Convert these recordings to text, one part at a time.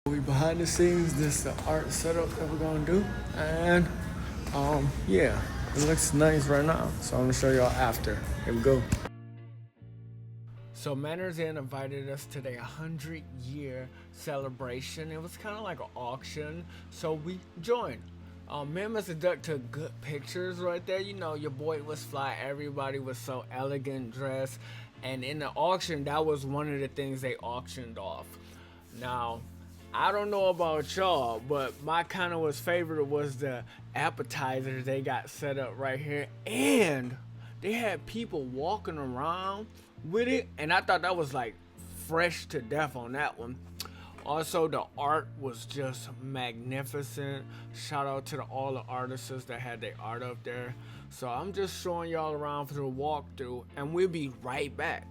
We behind the scenes, this is the art setup that we're gonna do, and yeah, it looks nice right now. So I'm gonna show y'all after. Here we go. So Manners Inn invited us to their 100-year celebration. It was kind of like an auction, so we joined. Me and Mr. Duck took good pictures right there. You know, your boy was fly. Everybody was so elegant dressed, and in the auction, that was one of the things they auctioned off. Now, I don't know about y'all, but my kind of was favorite was the appetizers they got set up right here, and they had people walking around with it, and I thought that was like fresh to death on that one. Also, the art was just magnificent. Shout out to all the artists that had their art up there. So I'm just showing y'all around for the walkthrough, and we'll be right back.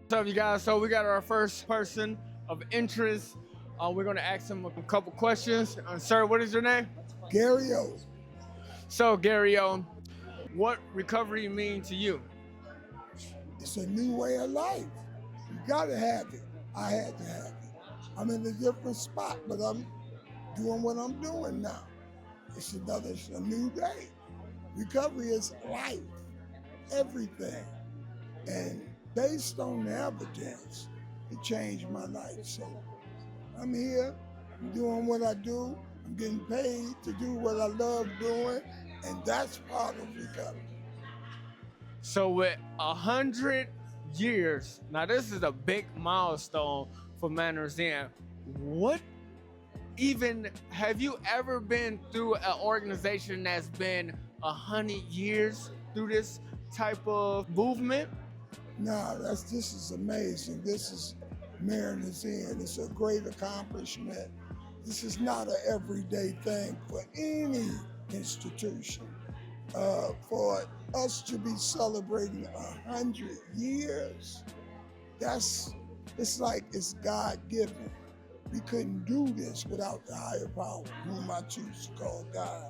What's up, you guys? So we got our first person of interest. We're gonna ask him a couple questions. Sir, what is your name? Gary O. So Gary O, what recovery mean to you? It's a new way of life. You gotta have it. I had to have it. I'm in a different spot, but I'm doing what I'm doing now. It's a new day. Recovery is life, everything. And based on the evidence, it changed my life. So I'm here, I'm doing what I do, I'm getting paid to do what I love doing, and that's part of recovery. So with 100 years, now this is a big milestone for Manners Inn. What even have you ever been through an organization that's been 100 years through this type of movement? No, this is amazing. This is Mariners Inn. It's a great accomplishment. This is not an everyday thing for any institution. For us to be celebrating 100 years, it's like it's God-given. We couldn't do this without the higher power, whom I choose to call God.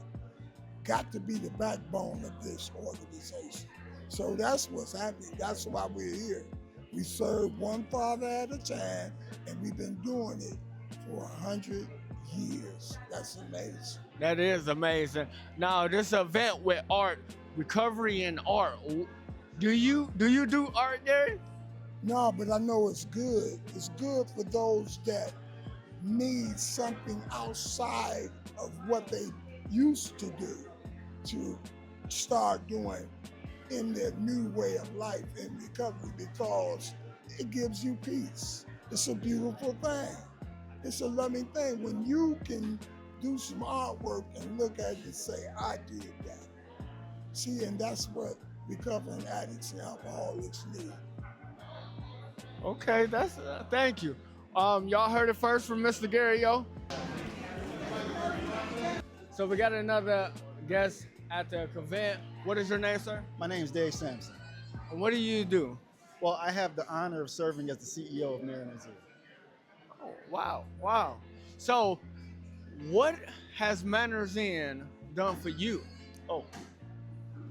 Got to be the backbone of this organization. So that's what's happening. That's why we're here. We serve one Father at a time, and we've been doing it for 100 years. That's amazing. That is amazing. Now, this event with art, recovery and art, do you do art, Gary? No, but I know it's good. It's good for those that need something outside of what they used to do to start doing in their new way of life in recovery, because it gives you peace. It's a beautiful thing. It's a loving thing when you can do some artwork and look at it and say, I did that. See, and that's what recovering addicts and alcoholics need. Okay, that's thank you. Y'all heard it first from Mr. Gary O. So we got another guest at the event. What is your name, sir? My name is Dave Sampson. And what do you do? Well, I have the honor of serving as the CEO of Mariners Inn. Oh, wow. So, what has Manners Inn done for you? Oh,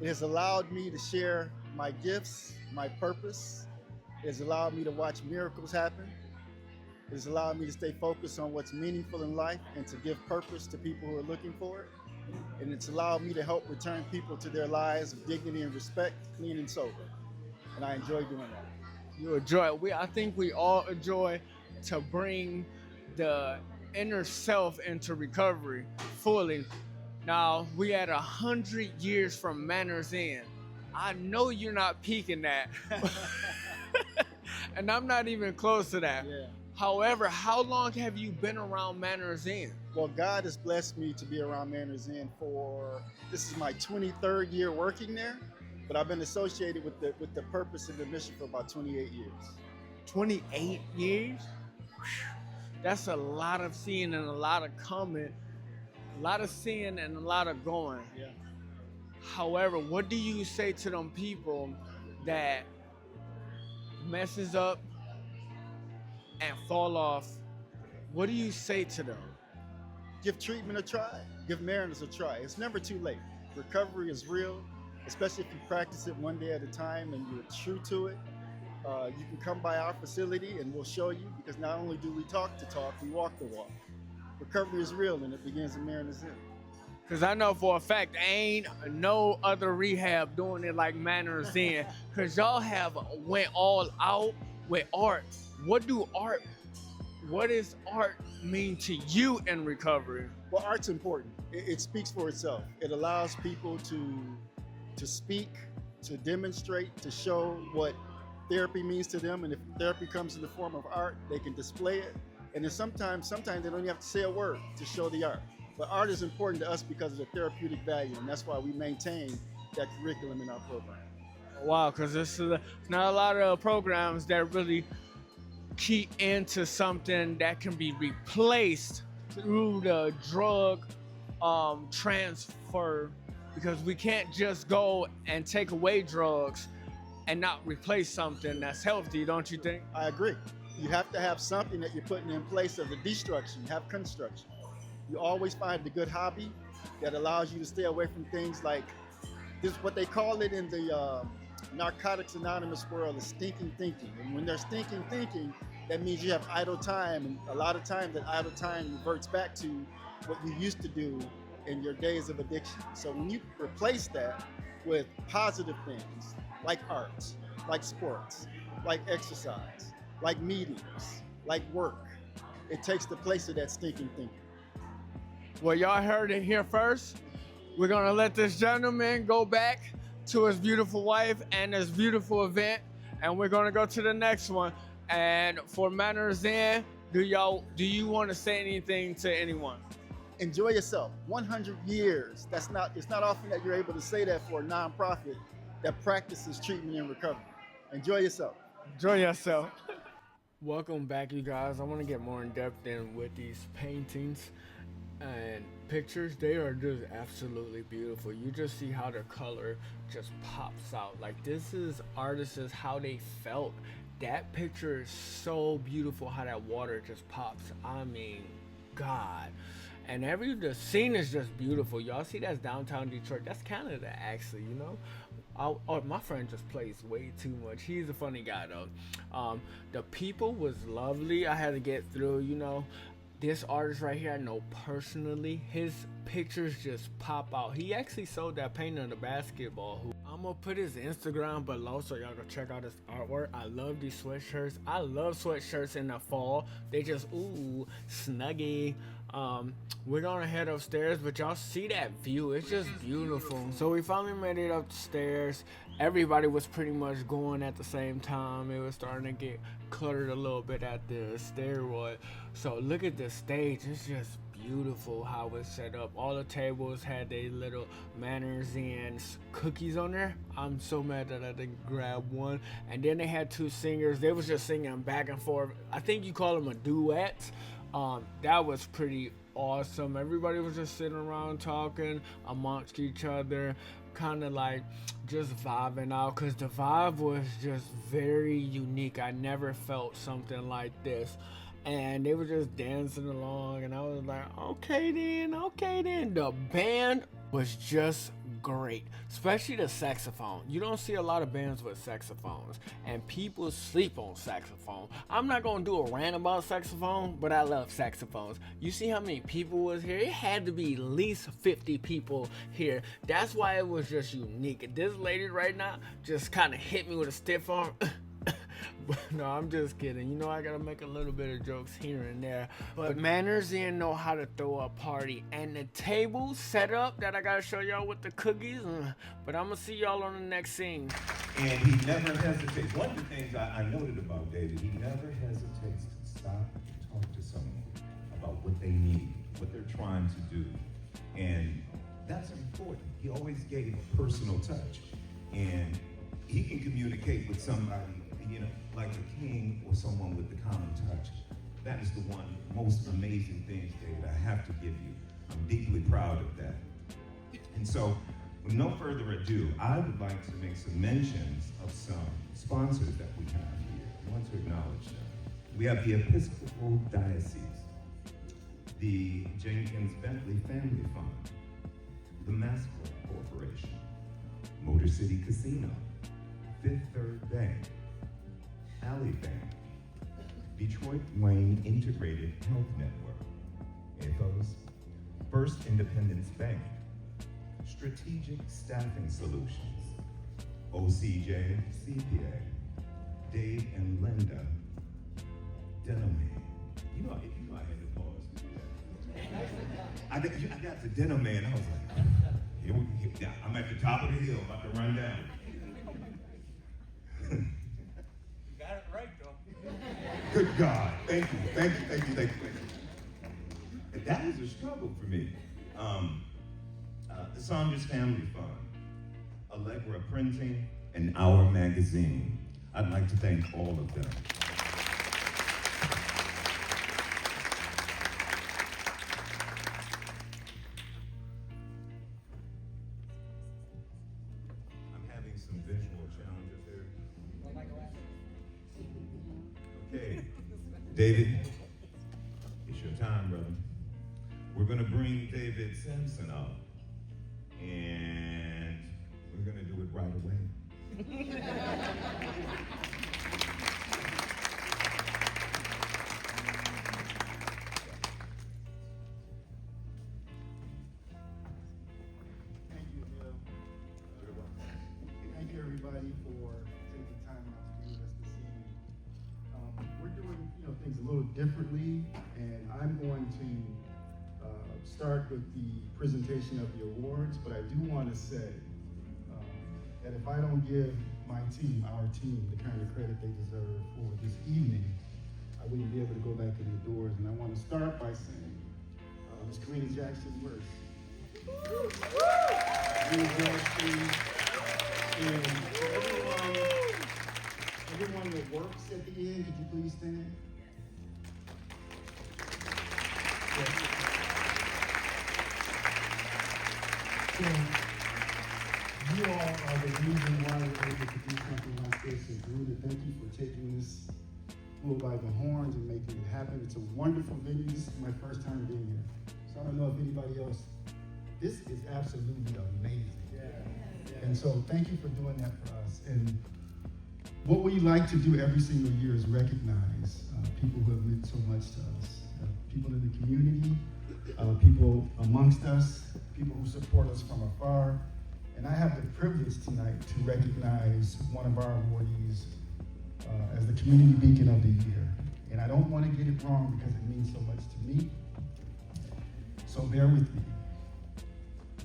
it has allowed me to share my gifts, my purpose. It has allowed me to watch miracles happen. It has allowed me to stay focused on what's meaningful in life and to give purpose to people who are looking for it. And it's allowed me to help return people to their lives of dignity and respect, clean and sober. And I enjoy doing that. You enjoy it. I think we all enjoy to bring the inner self into recovery fully. Now, we at 100 years from Manners Inn. I know you're not peaking that. And I'm not even close to that. Yeah. However, how long have you been around Manners Inn? Well, God has blessed me to be around Manners Inn this is my 23rd year working there, but I've been associated with the purpose and the mission for about 28 years. 28 years? That's a lot of seeing and a lot of coming, a lot of seeing and a lot of going. Yeah. However, what do you say to them people that messes up and fall off? What do you say to them? Give treatment a try. Give Mariners a try. It's never too late. Recovery is real, especially if you practice it one day at a time and you're true to it. You can come by our facility and we'll show you, because not only do we talk the talk, we walk the walk. Recovery is real and it begins in Mariners Inn. Cause I know for a fact ain't no other rehab doing it like Manners Inn. Cause y'all have went all out with art. What does art mean to you in recovery? Well, art's important. It speaks for itself. It allows people to speak, to demonstrate, to show what therapy means to them. And if therapy comes in the form of art, they can display it. And then sometimes they don't even have to say a word to show the art. But art is important to us because of the therapeutic value, and that's why we maintain that curriculum in our program. Wow, because this is not a lot of programs that really key into something that can be replaced through the drug transfer, because we can't just go and take away drugs and not replace something that's healthy, don't you think? I agree. You have to have something that you're putting in place of the destruction. You have construction. You always find a good hobby that allows you to stay away from things like this, what they call it in the Narcotics Anonymous world, is stinking thinking. And when they're stinking thinking, that means you have idle time. And a lot of times that idle time reverts back to what you used to do in your days of addiction. So when you replace that with positive things like art, like sports, like exercise, like meetings, like work, it takes the place of that stinking thinking. Well, y'all heard it here first. We're gonna let this gentleman go back to his beautiful wife and his beautiful event, and we're gonna go to the next one. And for Manners Inn, do you want to say anything to anyone? Enjoy yourself. 100 years. It's not often that you're able to say that for a nonprofit that practices treatment and recovery. Enjoy yourself. Enjoy yourself. Welcome back, you guys. I want to get more in depth in with these paintings and pictures. They are just absolutely beautiful. You just see how the color just pops out. Like, this is artists how they felt. That picture is so beautiful, how that water just pops. I mean, God. And the scene is just beautiful. Y'all see that's downtown Detroit. That's Canada, actually, you know. My friend just plays way too much. He's a funny guy, though. The people was lovely. I had to get through, you know. This artist right here, I know personally. His pictures just pop out. He actually sold that painting of the basketball hoop. I'm gonna put his Instagram below so y'all go check out his artwork. I love these sweatshirts. I love sweatshirts in the fall. They just, ooh, snuggy. We're gonna head upstairs, but y'all see that view. It's just beautiful. So we finally made it upstairs. Everybody was pretty much going at the same time. It was starting to get cluttered a little bit at the stairway. So look at the stage. It's just beautiful how it's set up. All the tables had their little Manners Inn cookies on there. I'm so mad that I didn't grab one. And then they had two singers. They was just singing back and forth. I think you call them a duet. That was pretty awesome. Everybody was just sitting around talking amongst each other, kind of like just vibing out, because the vibe was just very unique. I never felt something like this. And they were just dancing along, and I was like, okay then. The band was just great, especially the saxophone. You don't see a lot of bands with saxophones, and people sleep on saxophone. I'm not gonna do a rant about saxophone, but I love saxophones. You see how many people was here? It had to be at least 50 people here. That's why it was just unique. This lady right now just kind of hit me with a stiff arm. No, I'm just kidding. You know, I gotta make a little bit of jokes here and there. But Manners Inn know how to throw a party. And the table set up that I gotta show y'all with the cookies. But I'm gonna see y'all on the next scene. And he never hesitates. One of the things I noted about David, he never hesitates to stop and talk to someone about what they need, what they're trying to do. And that's important. He always gave a personal touch. And he can communicate with somebody, you know, like a king or someone with the common touch. That is the one most amazing thing, David, I have to give you. I'm deeply proud of that. And so, with no further ado, I would like to make some mentions of some sponsors that we have here. I want to acknowledge them. We have the Episcopal Diocese, the Jenkins Bentley Family Fund, the Masco Corporation, Motor City Casino, Fifth Third Bank, Alley Bank, Detroit Wayne Integrated Health Network, Ethos, First Independence Bank, Strategic Staffing Solutions, OCJ CPA, Dave and Linda Denman. You know I had to pause to do that. I got to Denman, I was like, I'm at the top of the hill, about to run down. You got it right, though. Good God, thank you. And that was a struggle for me. The Saunders Family Fund, Allegra Printing, and Our Magazine. I'd like to thank all of them. I'm having some visual challenges here. Okay, David, it's your time, brother. We're gonna bring David Sampson up, and we're gonna do it right away. Thank you, Bill. Thank you, everybody, for taking time out to be with us this evening. We're doing, things a little differently, and I'm going to start with the presentation of the awards, but I do want to say that if I don't give my team, our team, the kind of credit they deserve for this evening, I wouldn't be able to go back in the doors. And I want to start by saying, Ms. Karina Jackson Worth, and everyone that works at the end, could you please stand? Yes. So, you all are the reason why we're able to do something like this. And Karina, thank you for taking this bull by the horns and making it happen. It's a wonderful venue. This is my first time being here. So I don't know if anybody else, this is absolutely amazing. And so thank you for doing that for us. And what we like to do every single year is recognize people who have meant so much to us. People in the community, people amongst us, people who support us from afar. And I have the privilege tonight to recognize one of our awardees as the Community Beacon of the Year. And I don't want to get it wrong because it means so much to me. So bear with me.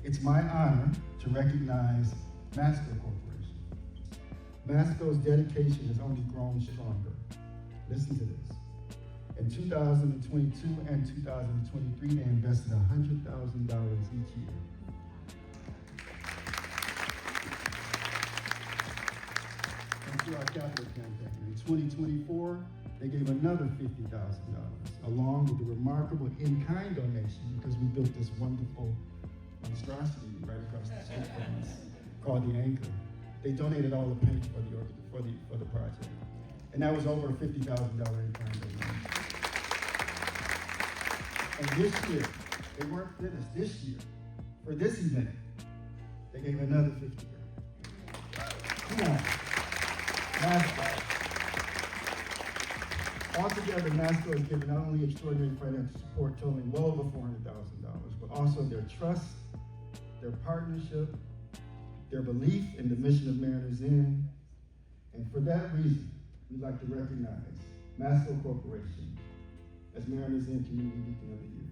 It's my honor to recognize Masco Corporation. Masco's dedication has only grown stronger. Listen to this. In 2022 and 2023, they invested $100,000 each year. Through our capital campaign. In 2024, they gave another $50,000, along with a remarkable in-kind donation, because we built this wonderful monstrosity right across the street from us called the Anchor. They donated all the paint for the project, and that was over a $50,000 in-kind donation. And this year, they weren't finished. This year, for this event, they gave another $50,000. Come on. Masco. Altogether, Masco has given not only extraordinary financial support totaling well over $400,000, but also their trust, their partnership, their belief in the mission of Mariners Inn. And for that reason, we'd like to recognize Masco Corporation as Mariners Inn Community Beacon of the Year.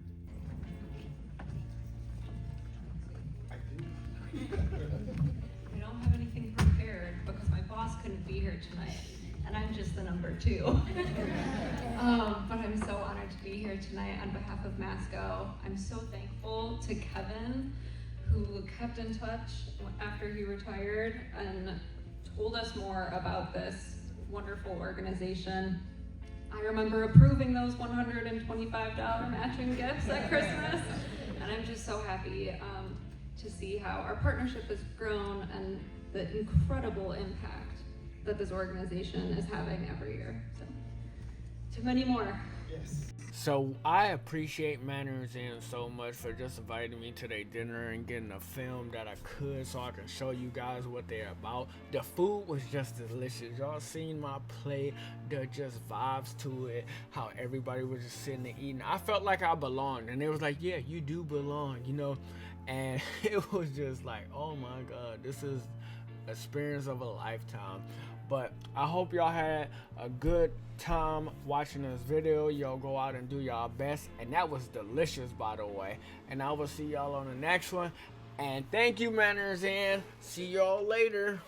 I don't have anything prepared because my boss couldn't be here tonight, and I'm just the number 2. But I'm so honored to be here tonight on behalf of Masco. I'm so thankful to Kevin, who kept in touch after he retired and told us more about this wonderful organization. I remember approving those $125 matching gifts at Christmas, and I'm just so happy to see how our partnership has grown and the incredible impact that this organization is having every year. So, to many more. Yes. So I appreciate Manners Inn so much for just inviting me to their dinner and getting a film that I could so I can show you guys what they're about. The food was just delicious. Y'all seen my plate, the just vibes to it, how everybody was just sitting and eating. I felt like I belonged, and they was like, yeah, you do belong, you know? And it was just like, oh my God, this is experience of a lifetime. But I hope y'all had a good time watching this video. Y'all go out and do y'all best, and that was delicious, by the way. And I will see y'all on the next one. And thank you, Manners Inn. See y'all later.